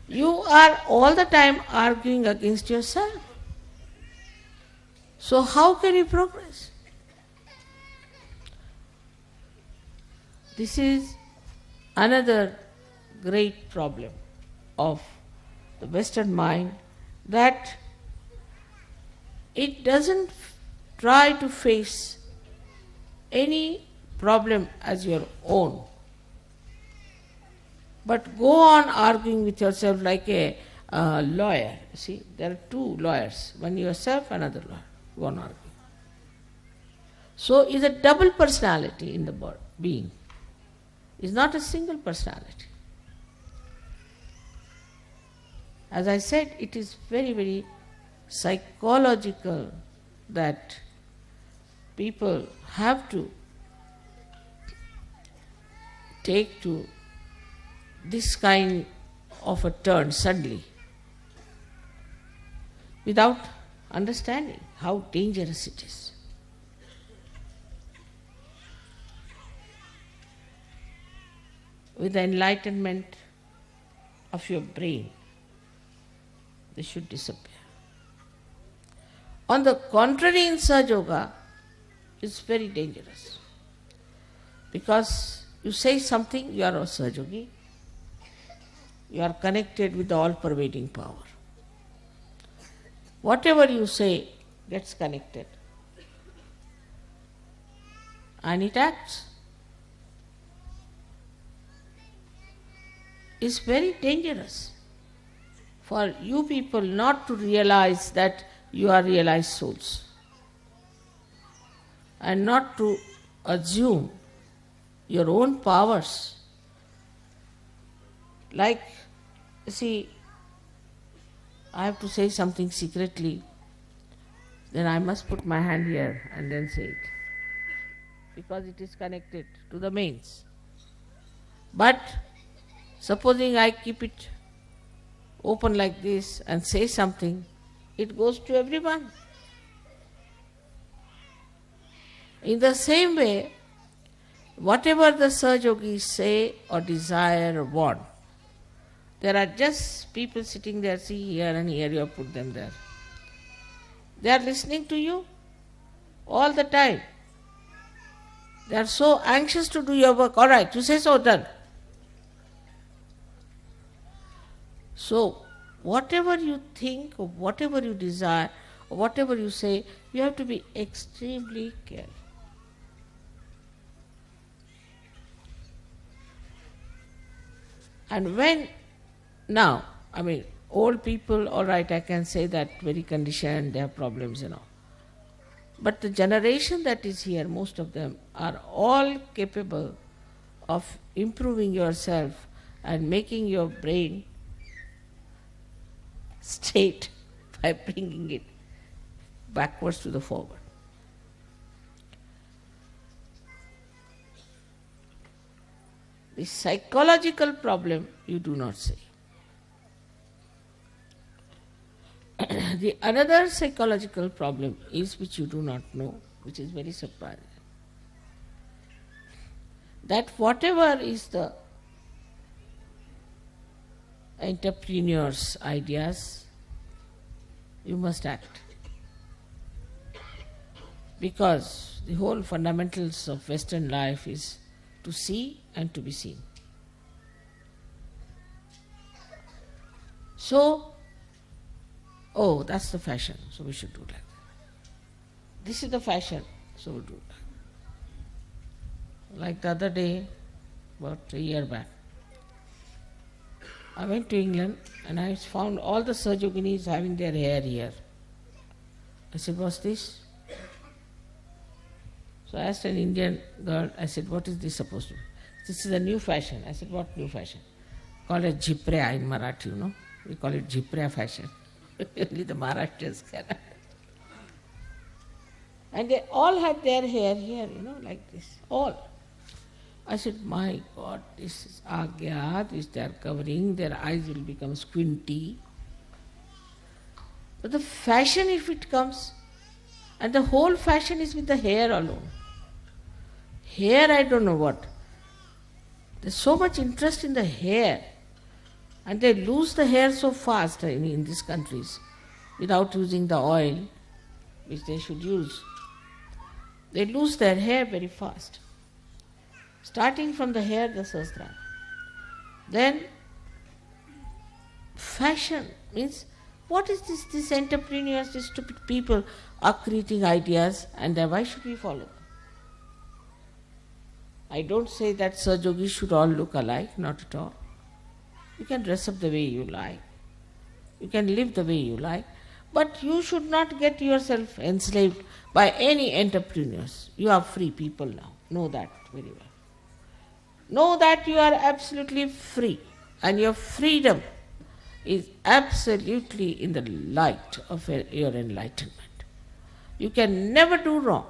You are all the time arguing against yourself. So how can you progress? This is another great problem of the Western mind, that it doesn't try to face any problem as your own, but go on arguing with yourself like a lawyer. See, there are two lawyers, one yourself, another lawyer. Go on arguing. So is a double personality in the being. It's not a single personality. As I said, it is very, very psychological that people have to take to this kind of a turn suddenly without understanding how dangerous it is. With the enlightenment of your brain, they should disappear. On the contrary, in Sahaja Yoga, it's very dangerous. Because you say something, you are a Sahaja Yogi. You are connected with the all-pervading power. Whatever you say gets connected. And it acts. It's very dangerous for you people not to realize that you are realized souls, and not to assume your own powers. Like, see, I have to say something secretly, then I must put my hand here and then say it, because it is connected to the mains. But supposing I keep it open like this and say something, it goes to everyone. In the same way, whatever the Sahaja Yogis say or desire or want, there are just people sitting there, see here and here, you have put them there. They are listening to you all the time. They are so anxious to do your work. All right, you say so, done. So, whatever you think or whatever you desire or whatever you say, you have to be extremely careful. And when, now, old people, all right, I can say that very conditioned, they have problems, But the generation that is here, most of them are all capable of improving yourself and making your brain straight by bringing it backwards to the forward. The psychological problem you do not see. The another psychological problem is, which you do not know, which is very surprising, that whatever is the entrepreneur's ideas, you must act. Because the whole fundamentals of Western life is to see and to be seen. So, oh, that's the fashion, so we should do like that. This is the fashion, so we'll do that. Like the other day, about a year back, I went to England and I found all the Sahaja Yoginis having their hair here. I said, what's this? So I asked an Indian girl, I said, what is this supposed to be? This is a new fashion. I said, what new fashion? Call it Jiprea in Marathi, We call it Jiprea fashion. Only the Maharashtrians can. And they all had their hair here, like this. All. I said, my God, this is Agya, this they are covering, their eyes will become squinty. But the fashion, if it comes, and the whole fashion is with the hair alone. Hair, I don't know what. There's so much interest in the hair. And they lose the hair so fast in these countries without using the oil which they should use. They lose their hair very fast. Starting from the hair, the sastra. Then fashion means, what is this? These entrepreneurs, these stupid people are creating ideas, and why should we follow? I don't say that Sahajogis should all look alike, not at all. You can dress up the way you like. You can live the way you like. But you should not get yourself enslaved by any entrepreneurs. You are free people now. Know that very well. Know that you are absolutely free, and your freedom is absolutely in the light of your enlightenment. You can never do wrong.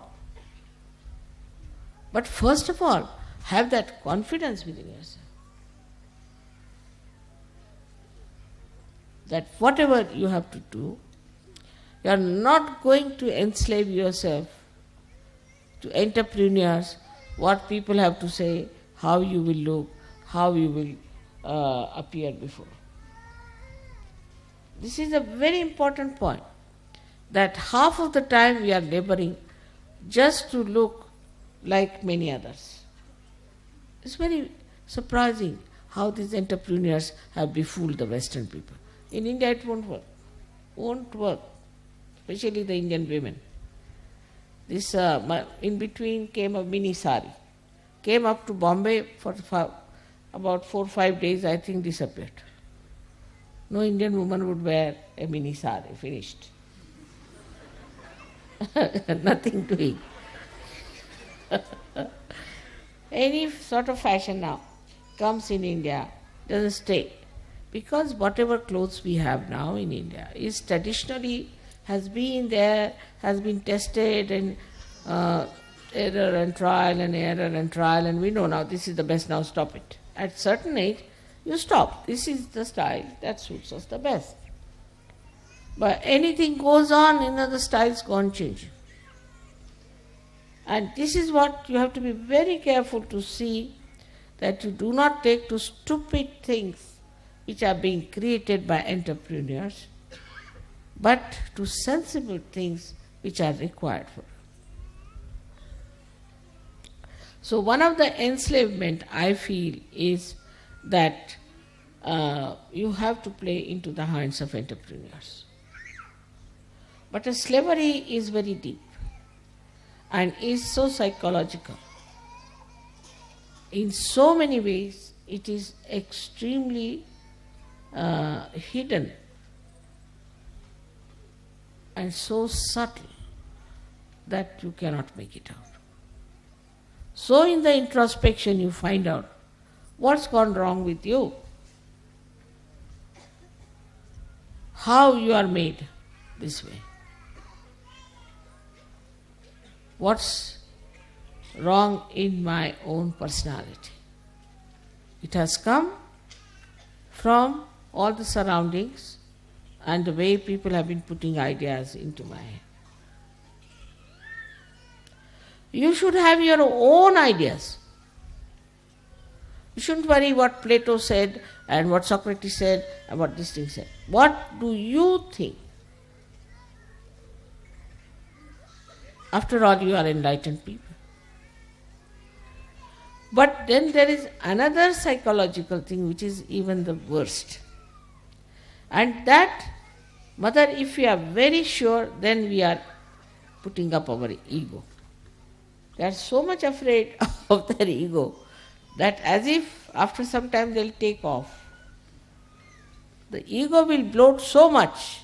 But first of all, have that confidence within yourself. That whatever you have to do, you are not going to enslave yourself to entrepreneurs, what people have to say, how you will look, how you will appear before. This is a very important point, that half of the time we are laboring just to look like many others. It's very surprising how these entrepreneurs have befooled the Western people. In India it won't work. Won't work. Especially the Indian women. This in between came a mini sari. Came up to Bombay for about 4 or 5 days, I think disappeared. No Indian woman would wear a mini sari, finished. Nothing doing. Any sort of fashion now comes in India, doesn't stay. Because whatever clothes we have now in India is traditionally has been there, has been tested, and error and trial and error and trial, and we know now this is the best, now stop it. At certain age, you stop. This is the style that suits us the best. But anything goes on, the styles go on changing. And this is what you have to be very careful to see, that you do not take to stupid things which are being created by entrepreneurs, but to sensible things which are required for. So one of the enslavement I feel is that you have to play into the hands of entrepreneurs. But a slavery is very deep and is so psychological. In so many ways, it is extremely hidden and so subtle that you cannot make it out. So in the introspection you find out what's gone wrong with you, how you are made this way, what's wrong in my own personality. It has come from all the surroundings and the way people have been putting ideas into my head. You should have your own ideas. You shouldn't worry what Plato said and what Socrates said and what this thing said. What do you think? After all, you are enlightened people. But then there is another psychological thing which is even the worst. And that, Mother, if we are very sure, then we are putting up our ego. They are so much afraid of their ego that as if after some time they will take off. The ego will bloat so much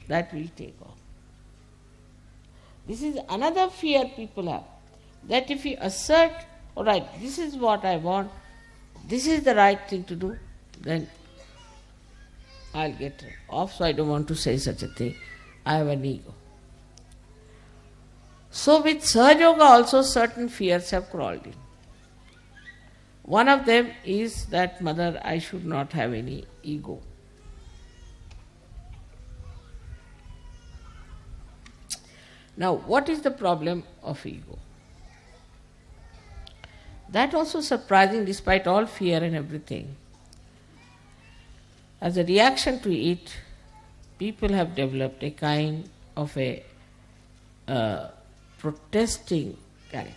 that will take off. This is another fear people have, that if you assert, all right, this is what I want, this is the right thing to do, then I'll get off, so I don't want to say such a thing. I have an ego. So with Sahaja Yoga also certain fears have crawled in. One of them is that, Mother, I should not have any ego. Now, what is the problem of ego? That also surprising despite all fear and everything. As a reaction to it, people have developed a kind of a protesting character.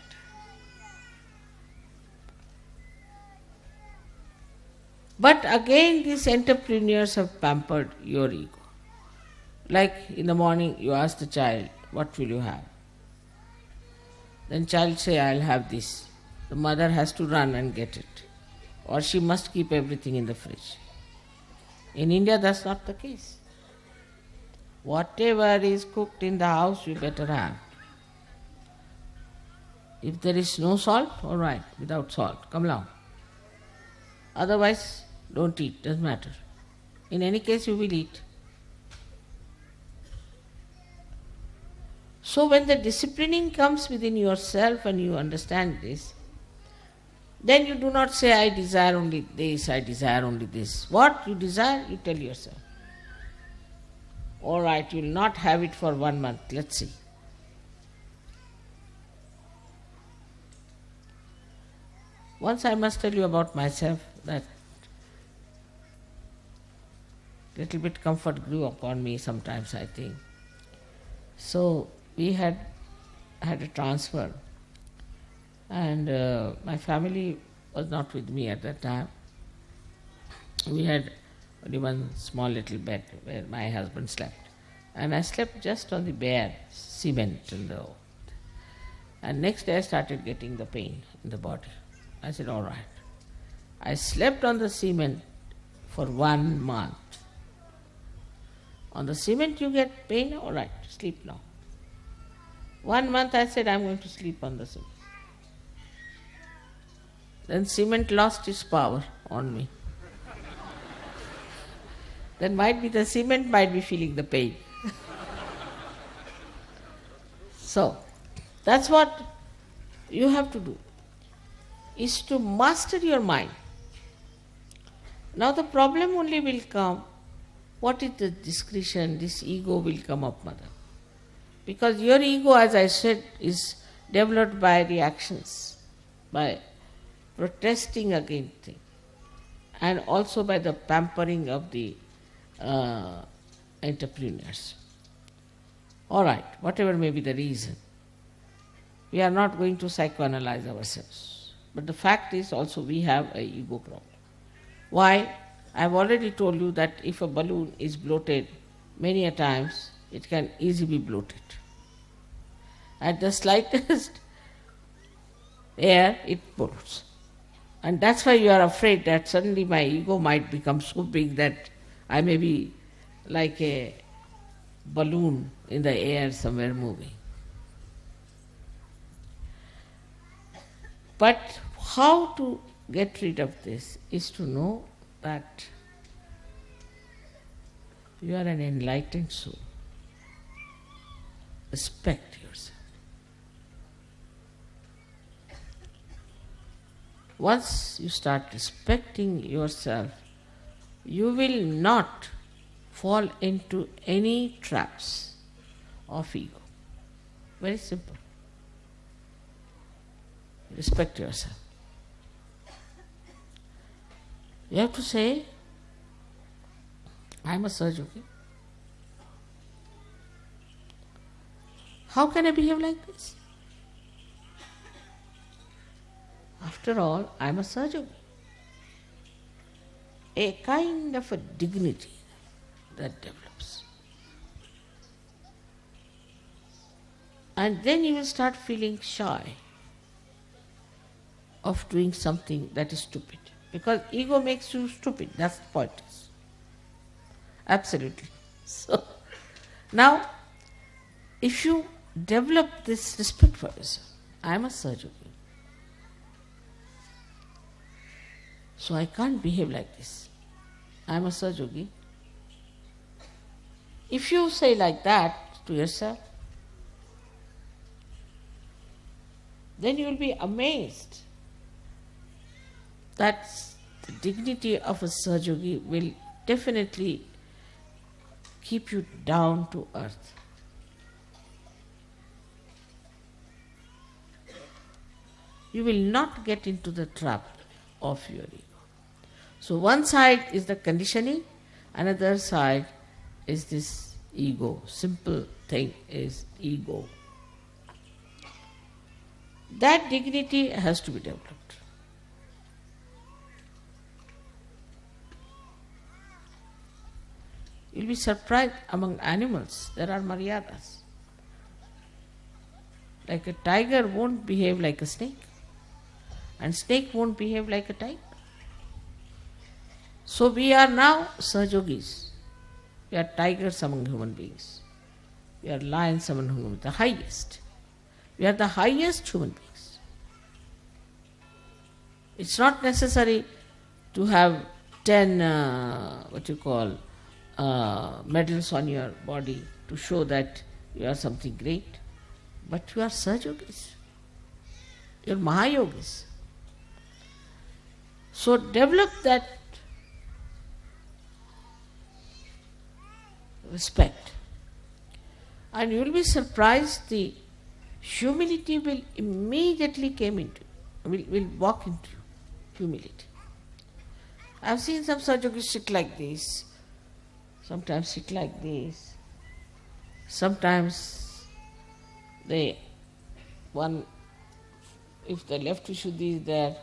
But again, these entrepreneurs have pampered your ego. Like in the morning, you ask the child, "What will you have?" Then child say, "I'll have this." The mother has to run and get it, or she must keep everything in the fridge. In India, that's not the case. Whatever is cooked in the house, you better have. If there is no salt, all right, without salt, come along. Otherwise, don't eat, doesn't matter. In any case, you will eat. So when the disciplining comes within yourself and you understand this, then you do not say, "I desire only this, I desire only this." What you desire, you tell yourself. All right, you will not have it for 1 month, let's see. Once I must tell you about myself that little bit comfort grew upon me sometimes, I think. So we had a transfer, and my family was not with me at that time. We had only one small little bed where my husband slept, and I slept just on the bare cement in the. And next day I started getting the pain in the body. I said, all right. I slept on the cement for 1 month. On the cement you get pain, all right, sleep now. 1 month I said, I'm going to sleep on the cement. Then cement lost its power on me. Then might be the cement might be feeling the pain. So, that's what you have to do, is to master your mind. Now the problem only will come, what is the discretion, this ego will come up, mother. Because your ego, as I said, is developed by reactions, by protesting against things, and also by the pampering of the entrepreneurs. All right, whatever may be the reason, we are not going to psychoanalyze ourselves. But the fact is also we have an ego problem. Why? I have already told you that if a balloon is bloated many a times, it can easily be bloated. At the slightest air, it bloats. And that's why you are afraid that suddenly my ego might become so big that I may be like a balloon in the air somewhere moving. But how to get rid of this is to know that you are an enlightened soul. Respect yourself. Once you start respecting yourself, you will not fall into any traps of ego. Very simple. Respect yourself. You have to say, I am a Sahaja. How can I behave like this? After all, I am a Sahaja. A kind of a dignity that develops. And then you will start feeling shy of doing something that is stupid. Because ego makes you stupid, that's the point. Absolutely. So, now, if you develop this respect for yourself, I am a Sahaja. So I can't behave like this. I am a Sahaja. If you say like that to yourself, then you will be amazed that the dignity of a Sahaja will definitely keep you down to earth. You will not get into the trap of your ego. So one side is the conditioning, Another side is this ego. Simple thing is ego. That dignity has to be developed. You'll be surprised, among animals there are maryadas. Like a tiger won't behave like a snake, and snake won't behave like a tiger. So we are now Sahajogis. We are tigers among human beings. We are lions among human beings, the highest. We are the highest human beings. It's not necessary to have 10 medals on your body to show that you are something great. But you are Sahajogis. You are Mahayogis. So develop that respect. And you will be surprised, the humility will immediately will walk into you. Humility. I have seen some Sahajogis sit like this, sometimes sit like this, sometimes if the left Vishuddhi is there,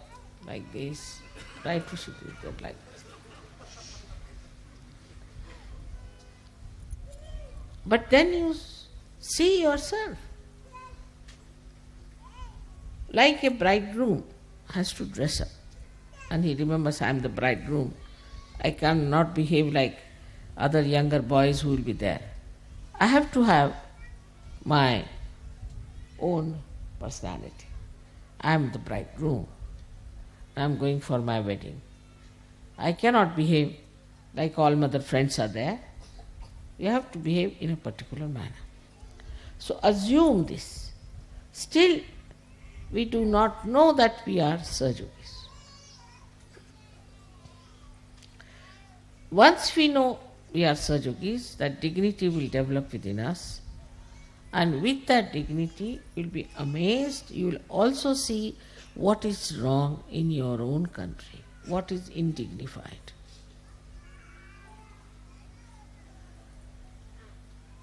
like this, right Vishuddhi is there, like this. But then you see yourself. Like a bridegroom has to dress up. And he remembers, I am the bridegroom. I cannot behave like other younger boys who will be there. I have to have my own personality. I am the bridegroom. I am going for my wedding. I cannot behave like all mother friends are there. You have to behave in a particular manner. So assume this. Still, we do not know that we are Sahajogis. Once we know we are Sahajogis, that dignity will develop within us, and with that dignity you will be amazed. You will also see what is wrong in your own country, what is indignified.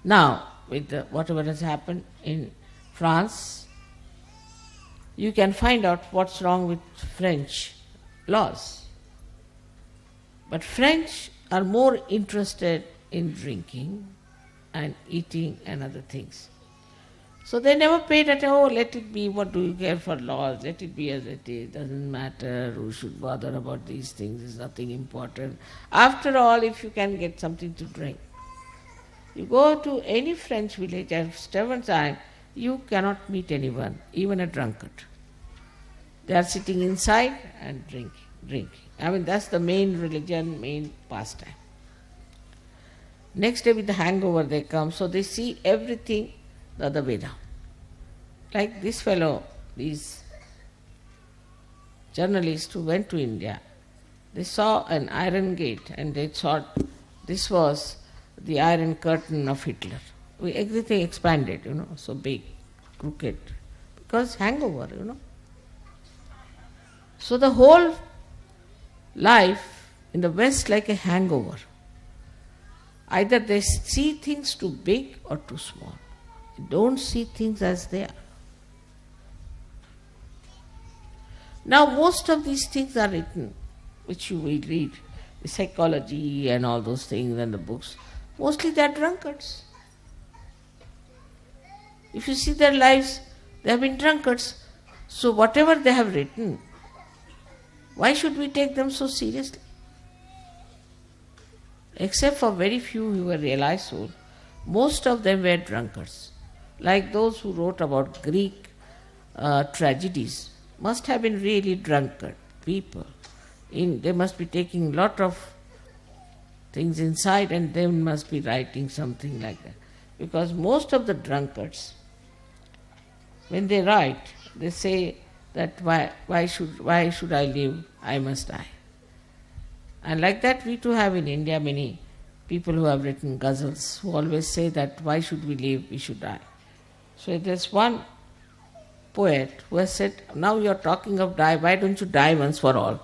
Now, with whatever has happened in France, you can find out what's wrong with French laws. But French are more interested in drinking and eating and other things. So they never paid attention, let it be, what do you care for laws, let it be as it is, doesn't matter, who should bother about these things, it's nothing important. After all, if you can get something to drink. You go to any French village at seven time, you cannot meet anyone, even a drunkard. They are sitting inside and drinking. I mean, that's the main religion, main pastime. Next day with the hangover they come, so they see everything the other way down. Like this fellow, these journalists who went to India, they saw an iron gate and they thought this was the iron curtain of Hitler. Everything expanded, so big, crooked, because hangover, So the whole life in the West like a hangover. Either they see things too big or too small. They don't see things as they are. Now most of these things are written, which you will read, the psychology and all those things and the books. Mostly they are drunkards. If you see their lives, they have been drunkards. So whatever they have written, why should we take them so seriously? Except for very few who were realized souls, most of them were drunkards. Like those who wrote about Greek tragedies, must have been really drunkard people. They must be taking a lot of things inside and they must be writing something like that. Because most of the drunkards, when they write, they say that why should I live? I must die. And like that we too have in India many people who have written ghazals who always say that why should we live? We should die. So there's one poet who has said, now you are talking of die, why don't you die once for all?